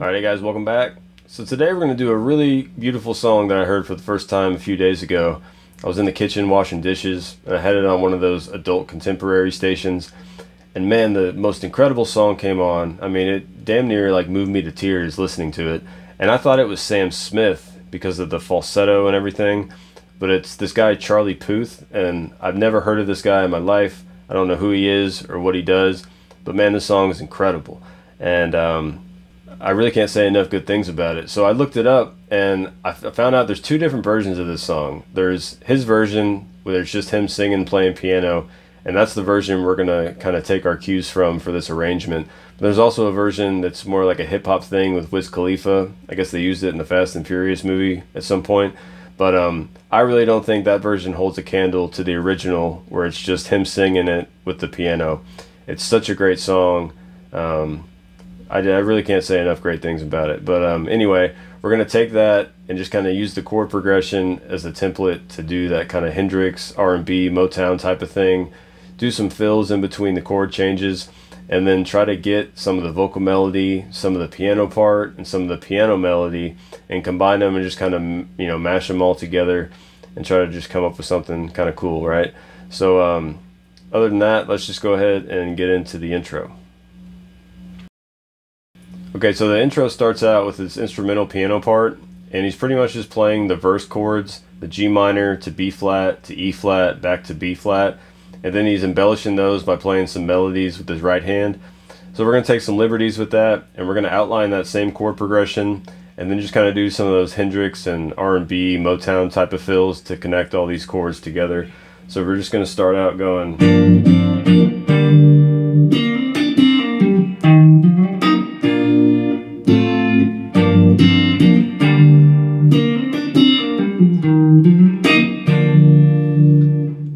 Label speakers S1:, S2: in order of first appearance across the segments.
S1: Alright guys, welcome back. So today we're going to do a really beautiful song that I heard for the first time a few days ago. I was in the kitchen washing dishes and I had it on one of those adult contemporary stations, and man, the most incredible song came on. I mean, it damn near like moved me to tears listening to it, and I thought it was Sam Smith because of the falsetto and everything, but it's this guy Charlie Puth, and I've never heard of this guy in my life. I don't know who he is or what he does, but man, this song is incredible, and I really can't say enough good things about it. So I looked it up and I found out there's two different versions of this song. There's his version where it's just him singing, playing piano, and that's the version we're gonna kind of take our cues from for this arrangement. But there's also a version that's more like a hip-hop thing with Wiz Khalifa. I guess they used it in the Fast and Furious movie at some point, but I really don't think that version holds a candle to the original where it's just him singing it with the piano. It's such a great song. I really can't say enough great things about it. But anyway, we're going to take that and just kind of use the chord progression as a template to do that kind of Hendrix, R&B, Motown type of thing. Do some fills in between the chord changes, and then try to get some of the vocal melody, some of the piano part, and some of the piano melody, and combine them and just kind of, you know, mash them all together and try to just come up with something kind of cool, right? So other than that, let's just go ahead and get into the intro. Okay, so the intro starts out with this instrumental piano part, and he's pretty much just playing the verse chords, the G minor to B flat to E flat back to B flat, and then he's embellishing those by playing some melodies with his right hand. So we're going to take some liberties with that, and we're going to outline that same chord progression, and then just kind of do some of those Hendrix and R&B, Motown type of fills to connect all these chords together. So we're just going to start out going...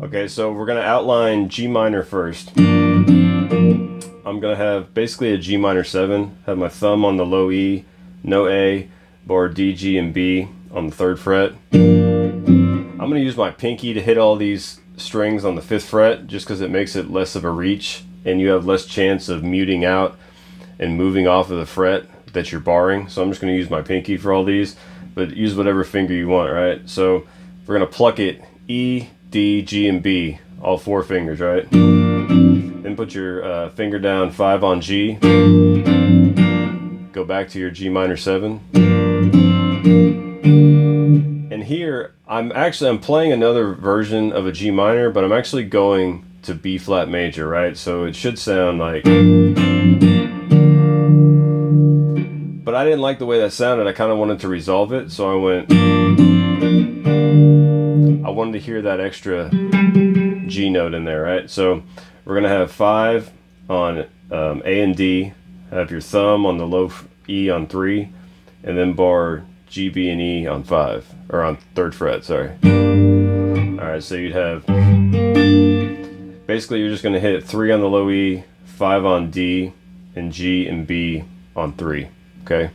S1: Okay, so we're going to outline G minor first. I'm going to have basically a G minor 7, have my thumb on the low E, no A, bar D, G, and B on the 3rd fret. I'm going to use my pinky to hit all these strings on the 5th fret just because it makes it less of a reach and you have less chance of muting out and moving off of the fret that you're barring. So I'm just going to use my pinky for all these, but use whatever finger you want, right? So we're going to pluck it E, D, G, and B, all 4 fingers, right? Then put your finger down 5 on G, go back to your G minor 7, and here I'm playing another version of a G minor, but I'm actually going to B flat major, right? So it should sound like, but I didn't like the way that sounded. I kind of wanted to resolve it, so I wanted to hear that extra G note in there, right? So we're going to have 5 on A and D, have your thumb on the low E on 3, and then bar G, B, and E on 5, or on 3rd fret, sorry. Alright, so you'd have, basically you're just going to hit 3 on the low E, 5 on D, and G and B on 3, okay?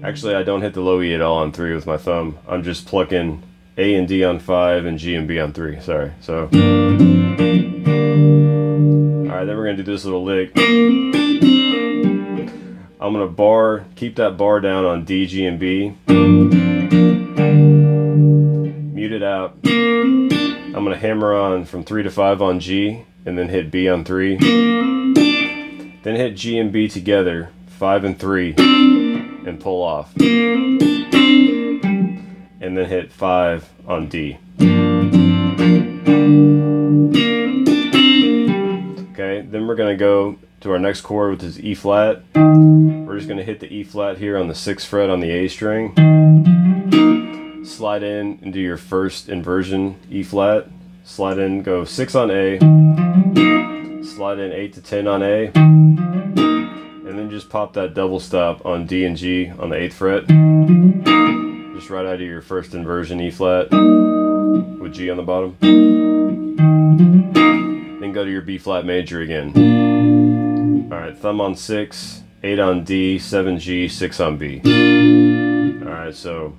S1: Actually, I don't hit the low E at all on 3 with my thumb. I'm just plucking A and D on 5 and G and B on 3. Sorry. So, alright, then we're going to do this little lick. I'm going to keep that bar down on D, G, and B. Mute it out. I'm going to hammer on from 3 to 5 on G, and then hit B on 3. Then hit G and B together, 5 and 3. And pull off, and then hit 5 on D. Okay, then we're going to go to our next chord, which is E flat. We're just going to hit the E flat here on the 6th fret on the A string, slide in and do your first inversion E flat, slide in, go 6 on A, slide in 8 to 10 on A, and then just pop that double stop on D and G on the 8th fret. Just right out of your first inversion E flat with G on the bottom. Then go to your B flat major again. Alright, thumb on 6, 8 on D, 7 G, 6 on B. Alright, so...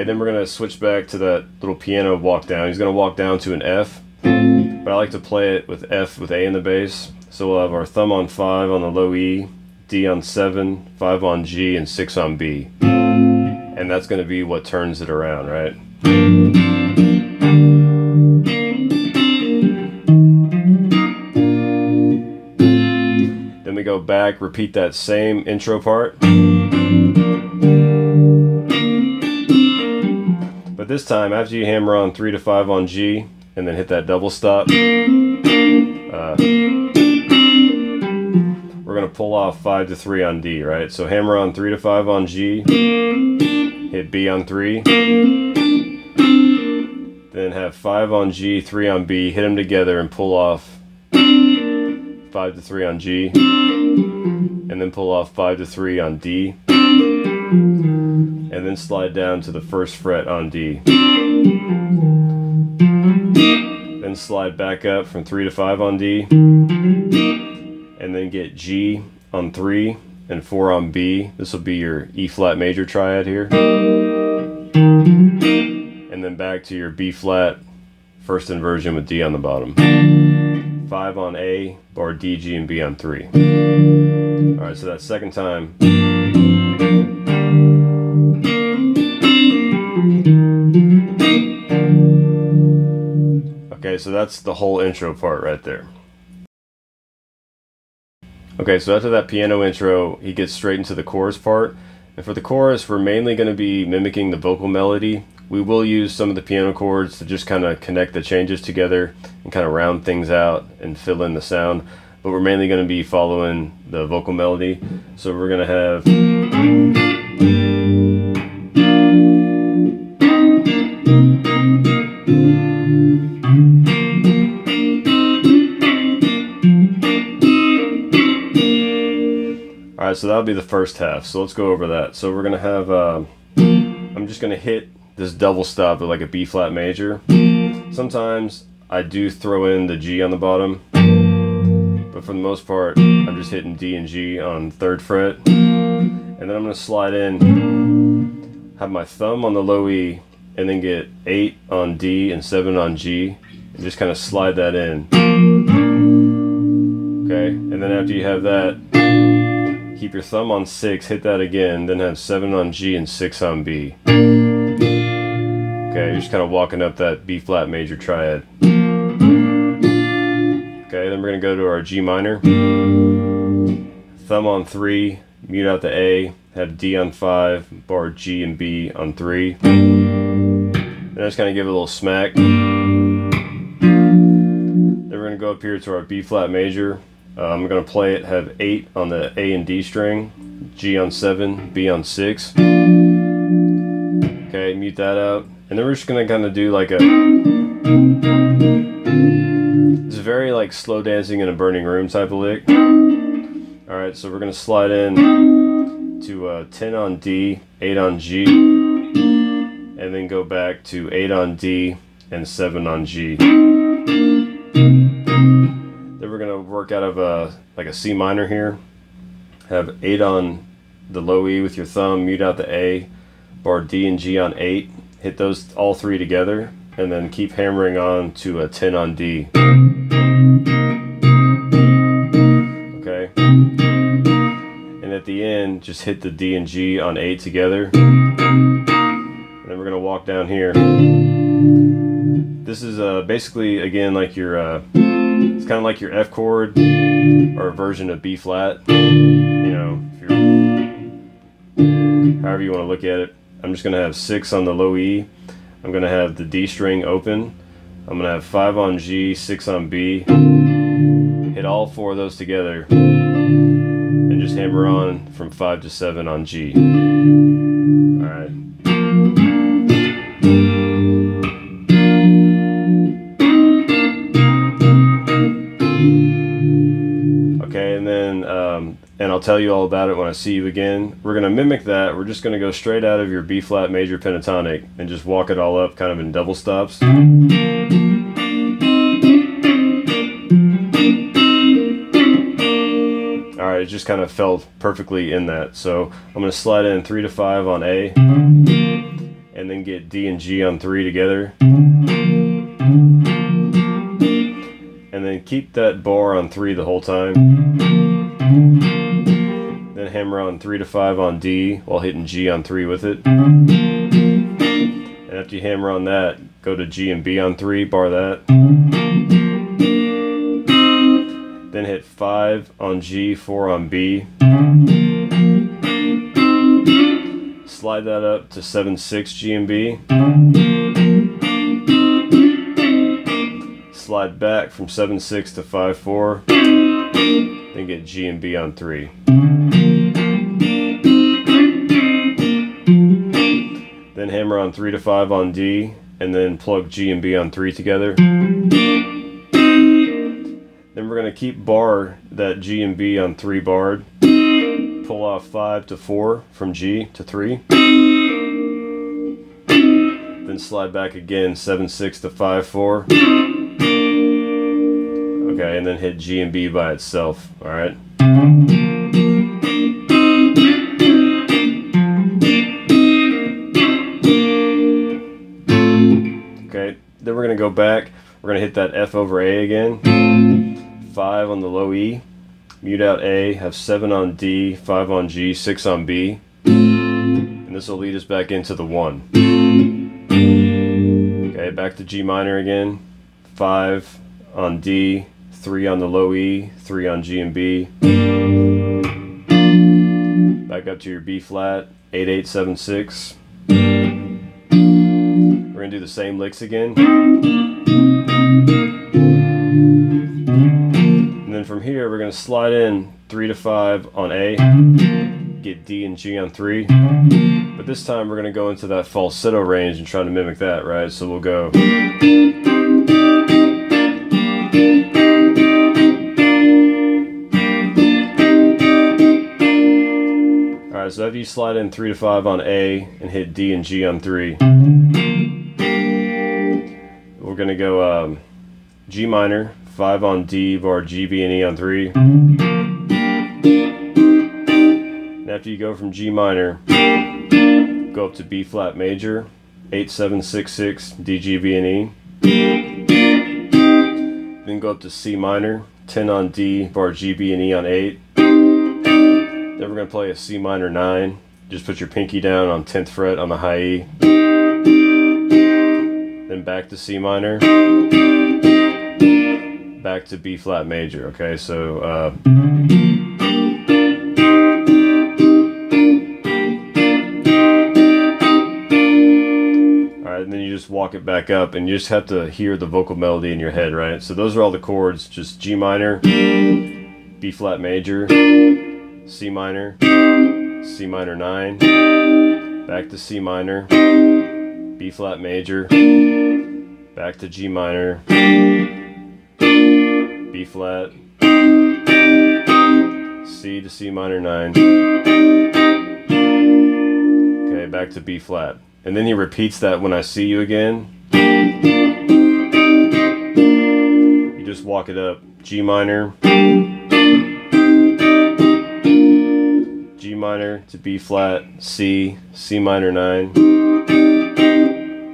S1: Okay, then we're going to switch back to that little piano walk down. He's going to walk down to an F, but I like to play it with F with A in the bass. So we'll have our thumb on 5 on the low E, D on 7, 5 on G, and 6 on B. And that's going to be what turns it around, right? Then we go back, repeat that same intro part. But this time, after you hammer on 3 to 5 on G, and then hit that double stop, we're going to pull off 5 to 3 on D, right? So hammer on 3 to 5 on G, hit B on 3, then have 5 on G, 3 on B, hit them together and pull off 5 to 3 on G, and then pull off 5 to 3 on D, and then slide down to the first fret on D. Then slide back up from 3 to 5 on D, and then get G on 3 and 4 on B. This will be your E flat major triad here. And then back to your B flat first inversion with D on the bottom. 5 on A, bar D, G, and B on 3. Alright, so that second time. Okay, so that's the whole intro part right there. Okay, so after that piano intro, he gets straight into the chorus part. And for the chorus, we're mainly going to be mimicking the vocal melody. We will use some of the piano chords to just kind of connect the changes together and kind of round things out and fill in the sound. But we're mainly going to be following the vocal melody. So we're going to have... Alright, so that'll be the first half. So let's go over that. So we're going to have... I'm just going to hit this double stop with like a B flat major. Sometimes I do throw in the G on the bottom, but for the most part I'm just hitting D and G on 3rd fret, and then I'm going to slide in, have my thumb on the low E, and then get 8 on D and 7 on G, and just kind of slide that in. Okay, and then after you have that, keep your thumb on 6, hit that again, then have 7 on G and 6 on B. Okay, you're just kind of walking up that B flat major triad. Okay, then we're going to go to our G minor. Thumb on 3, mute out the A, have D on 5, bar G and B on 3. Then just kind of give it a little smack. Then we're going to go up here to our B flat major. I'm going to play it, have 8 on the A and D string, G on 7, B on 6. Okay, mute that out. And then we're just going to kind of do like a... It's very like slow dancing in a burning room type of lick. Alright, so we're going to slide in to 10 on D, 8 on G, and then go back to 8 on D and 7 on G. Then we're going to work out of like a C minor here. Have 8 on the low E with your thumb, mute out the A, bar D and G on 8. Hit those all 3 together, and then keep hammering on to a 10 on D. Okay. And at the end, just hit the D and G on 8 together. And then we're going to walk down here. This is basically, again, like your, it's kind of like your F chord, or a version of B flat. You know, if you're, however you want to look at it. I'm just going to have 6 on the low E. I'm going to have the D string open. I'm going to have 5 on G, 6 on B. Hit all 4 of those together. And just hammer on from 5 to 7 on G. Alright. Okay, and then and I'll tell you all about it when I see you again. We're going to mimic that. We're just going to go straight out of your B flat major pentatonic and just walk it all up kind of in double stops. Alright, it just kind of felt perfectly in that. So I'm going to slide in 3 to 5 on A, and then then get D and G on 3 together. And then keep that bar on 3 the whole time. Then hammer on 3 to 5 on D while hitting G on 3 with it. And after you hammer on that, go to G and B on 3, bar that. Then hit 5 on G, 4 on B. Slide that up to 7/6 G and B. Slide back from 7/6 to 5/4. Then get G and B on 3. Then hammer on 3 to 5 on D, and then plug G and B on 3 together. Then we're going to keep bar that G and B on 3 barred. Pull off 5 to 4 from G to 3. Then slide back again 7/6 to 5/4. Okay, and then hit G and B by itself. Alright. Okay, then we're going to go back. We're going to hit that F over A again. 5 on the low E. Mute out A, have 7 on D, 5 on G, 6 on B. And this will lead us back into the 1. Okay, back to G minor again. 5 on D, 3 on the low E, 3 on G and B. Back up to your B flat, 8, 8, 7, 6. We're going to do the same licks again. And then from here, we're going to slide in 3 to 5 on A, get D and G on 3. But this time we're going to go into that falsetto range and try to mimic that, right? So we'll go. Alright, so after you slide in 3 to 5 on A and hit D and G on 3, we're going to go G minor, 5 on D, bar G, B, and E on 3. And after you go from G minor, go up to B flat major, 8, 7, 6, 6, D, G, B, and E. Then go up to C minor, 10 on D, bar G, B, and E on 8. Then we're going to play a C minor 9. Just put your pinky down on 10th fret on the high E. Then back to C minor. Back to B flat major. Okay, so alright, and then you just walk it back up, and you just have to hear the vocal melody in your head, right? So those are all the chords, just G minor, B flat major, C minor, C minor 9, back to C minor, B flat major, back to G minor, B flat, C to C minor 9, okay, back to B flat. And then he repeats that when I see you again. You just walk it up, G minor, G minor to B flat, C, C minor 9,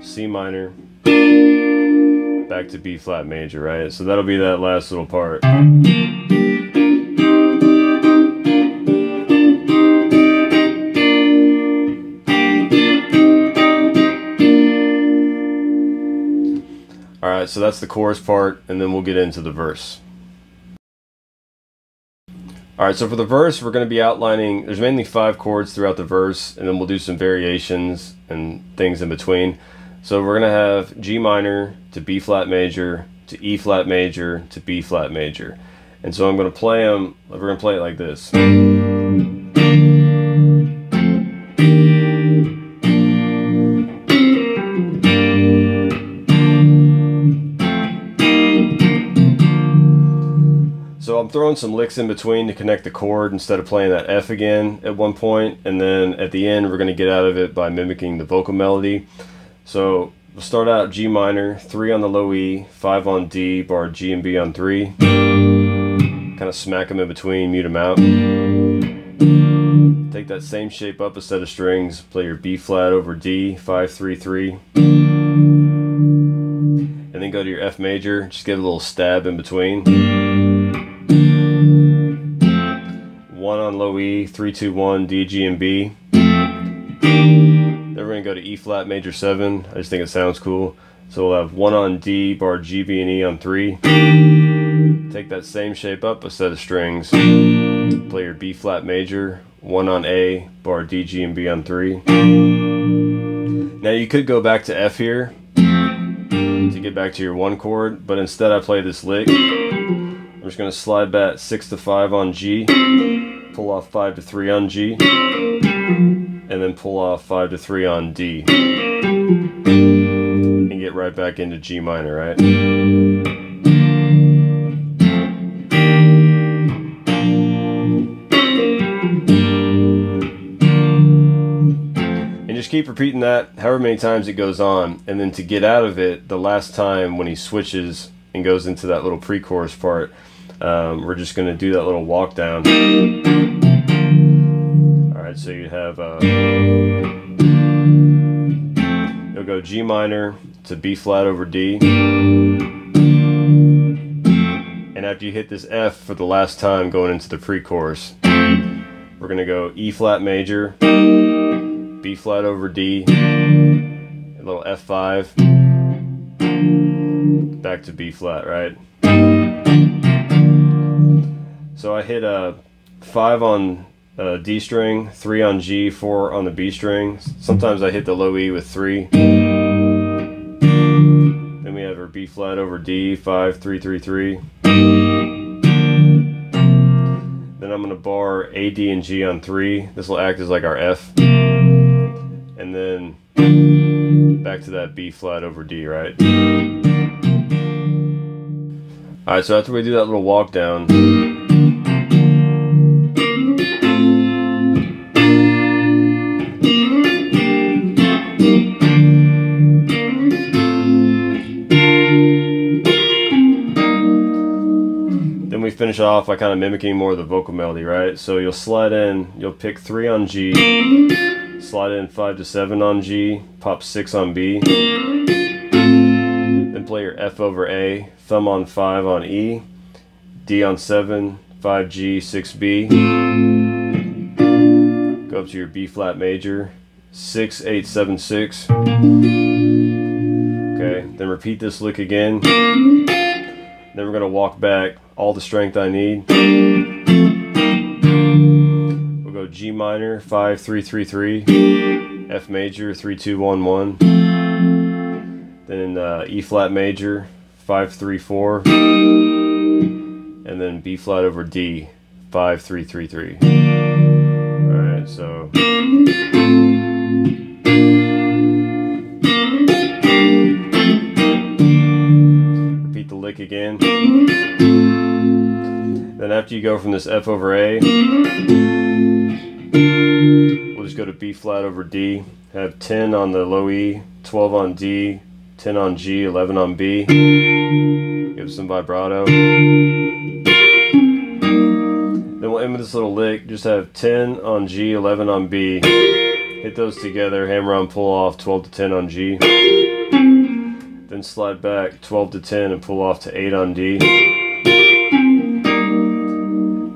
S1: C minor, back to B flat major, right? So that'll be that last little part. Alright, so that's the chorus part, and then we'll get into the verse. Alright, so for the verse, we're going to be outlining, there's mainly 5 chords throughout the verse, and then we'll do some variations and things in between. So we're going to have G minor to B flat major to E flat major to B flat major. And so I'm going to play them, we're going to play it like this. So I'm throwing some licks in between to connect the chord instead of playing that F again at one point, and then at the end we're going to get out of it by mimicking the vocal melody. So we'll start out G minor, 3 on the low E, 5 on D, bar G and B on 3. Kind of smack them in between, mute them out. Take that same shape up a set of strings, play your B flat over D, 5, 3, 3, and then go to your F major, just give it a little stab in between. 1 on low E, 3, 2, 1, D, G, and B. Then we're going to go to E flat major 7, I just think it sounds cool. So we'll have 1 on D, bar G, B, and E on 3. Take that same shape up a set of strings, play your B flat major, 1 on A, bar D, G, and B on 3. Now you could go back to F here to get back to your 1 chord, but instead I play this lick. I'm just going to slide back 6 to 5 on G, pull off 5 to 3 on G, and then pull off 5 to 3 on D. And get right back into G minor, right? Just keep repeating that however many times it goes on, and then to get out of it, the last time when he switches and goes into that little pre-chorus part, we're just going to do that little walk down. Alright, so you have you'll go G minor to B flat over D, and after you hit this F for the last time going into the pre-chorus, we're going to go E flat major, B flat over D, a little F5, back to B flat, right? So I hit a 5 on D string, 3 on G, 4 on the B string. Sometimes I hit the low E with 3. Then we have our B flat over D, 5, 3, 3, 3. Then I'm going to bar A, D, and G on 3. This will act as like our F. And then back to that B flat over D, right? Alright, so after we do that little walk down, then we finish off by kind of mimicking more of the vocal melody, right? So you'll slide in, you'll pick 3 on G, slide in 5 to 7 on G, pop 6 on B, then play your F over A, thumb on 5 on E, D on 7, 5G, 6B, go up to your B flat major, 6, 8, 7, 6, okay, then repeat this lick again, then we're going to walk back all the strength I need. Go G minor, 5, 3, 3, 3, F major, 3, 2, 1, 1, then E flat major, 5, 3, 4, and then B flat over D, 5, 3, 3, 3. Alright, so repeat the lick again. Then after you go from this F over A, we'll just go to B flat over D, have 10 on the low E, 12 on D, 10 on G, 11 on B, give some vibrato. Then we'll end with this little lick, just have 10 on G, 11 on B, hit those together, hammer on, pull off, 12 to 10 on G, then slide back 12 to 10 and pull off to 8 on D,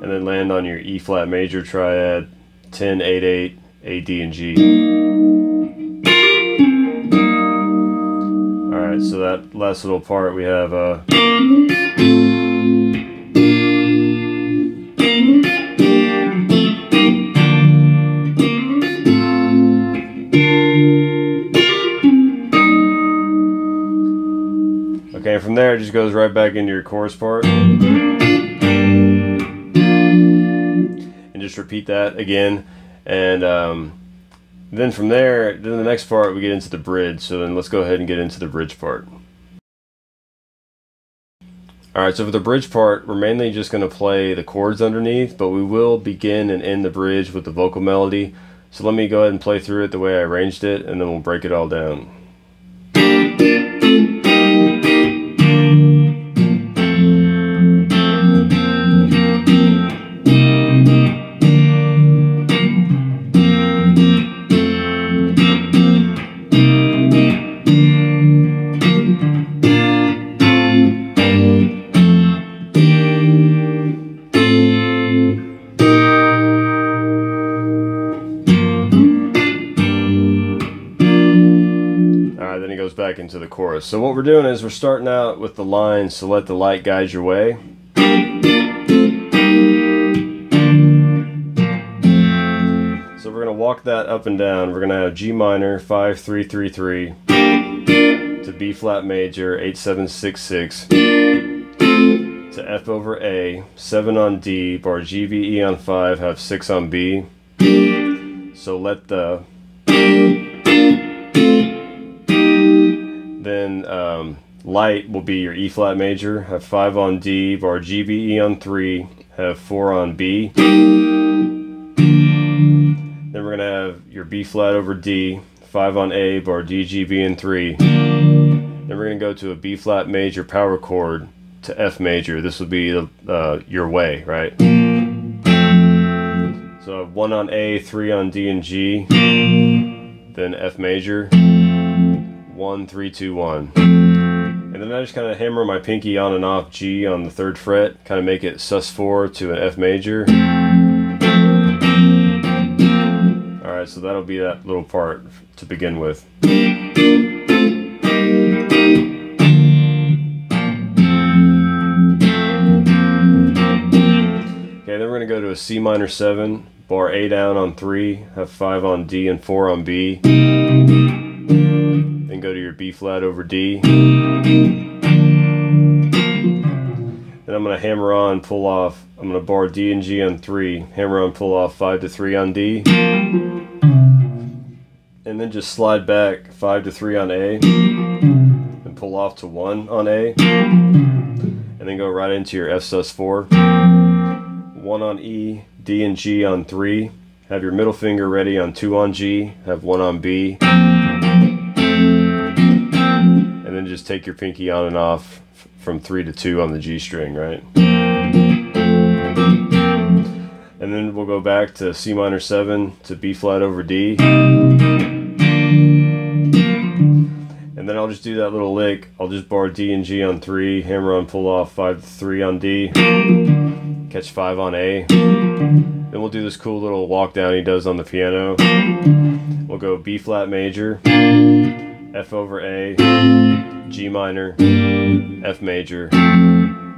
S1: and then land on your E flat major triad, 10, 8, 8, A, D, and G. Alright, so that last little part we have okay, from there it just goes right back into your chorus part. Just repeat that again, and then from there, then the next part we get into the bridge. So then let's go ahead and get into the bridge part. Alright, so for the bridge part, we're mainly just going to play the chords underneath, but we will begin and end the bridge with the vocal melody. So let me go ahead and play through it the way I arranged it, and then we'll break it all down. goes back into the chorus. So what we're doing is we're starting out with the line, so let the light guide your way. So we're going to walk that up and down. We're going to have G minor 5 3 3 3 to B flat major 8 7 6 6 to F over A, 7 on D, bar G B E on 5, have 6 on B. So let the light will be your E flat major, have 5 on D, bar G B E on 3, have 4 on B. Then we're gonna have your B flat over D, 5 on A, bar D G B in 3. Then we're gonna go to a B flat major power chord to F major. This will be the your way, right? So 1 on A, 3 on D and G, then F major, 1 3 2 1. And then I just kind of hammer my pinky on and off G on the 3rd fret, kind of make it sus4 to an F major. Alright, so that'll be that little part to begin with. Okay, then we're going to go to a C minor 7, bar A down on 3, have 5 on D and 4 on B. Then go to your B flat over D. Then I'm going to hammer on, pull off. I'm going to bar D and G on 3, hammer on, pull off 5 to 3 on D. And then just slide back 5 to 3 on A. And pull off to 1 on A. And then go right into your F sus4. 1 on E, D and G on 3. Have your middle finger ready on 2 on G, have 1 on B. And then just take your pinky on and off from 3 to 2 on the G string, right? And then we'll go back to C minor 7 to B flat over D. And then I'll just do that little lick. I'll just bar D and G on 3, hammer on, pull off 5 to 3 on D, catch 5 on A. Then we'll do this cool little walk down he does on the piano. We'll go B flat major, F over A, G minor, F major,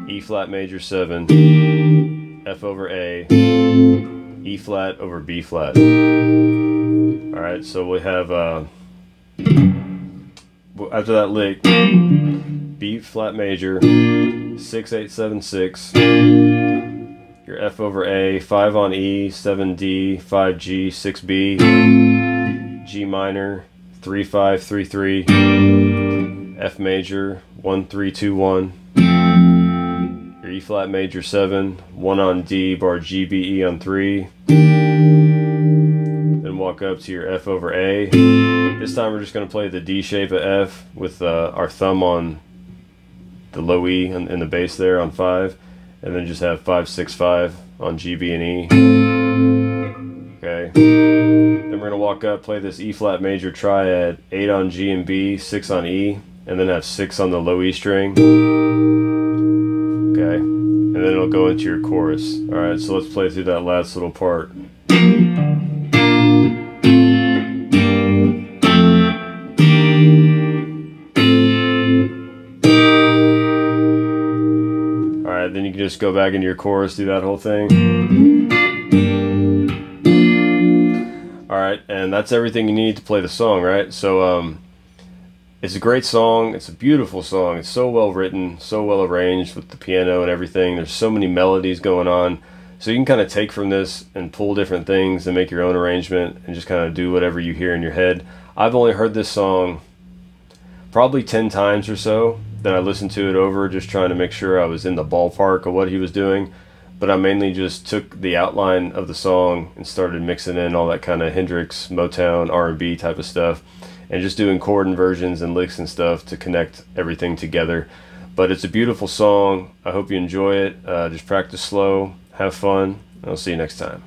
S1: E flat major 7, F over A, E flat over B flat. Alright, so we have, after that lick, B flat major, 6 8 7 6, your F over A, 5 on E, 7 D, 5 G, 6 B, G minor, 3 5 3 3, F major, 1 3 2 1, your E flat major 7, 1 on D, bar G B E on 3, then walk up to your F over A. This time we're just going to play the D shape of F with our thumb on the low E and the bass there on 5, and then just have 5 6 5 on G B and E. Okay. Then we're going to walk up, play this E flat major triad, 8 on G and B, 6 on E, and then have 6 on the low E string. Okay. And then it'll go into your chorus. Alright, so let's play through that last little part. Alright, then you can just go back into your chorus, do that whole thing. Alright, and that's everything you need to play the song, right? So, it's a great song, it's a beautiful song, it's so well written, so well arranged with the piano and everything. There's so many melodies going on. So you can kind of take from this and pull different things and make your own arrangement and just kind of do whatever you hear in your head. I've only heard this song probably 10 times or so. Then I listened to it over just trying to make sure I was in the ballpark of what he was doing. But I mainly just took the outline of the song and started mixing in all that kind of Hendrix, Motown, R&B type of stuff, and just doing chord inversions and licks and stuff to connect everything together. But it's a beautiful song. I hope you enjoy it. Just practice slow, have fun, and I'll see you next time.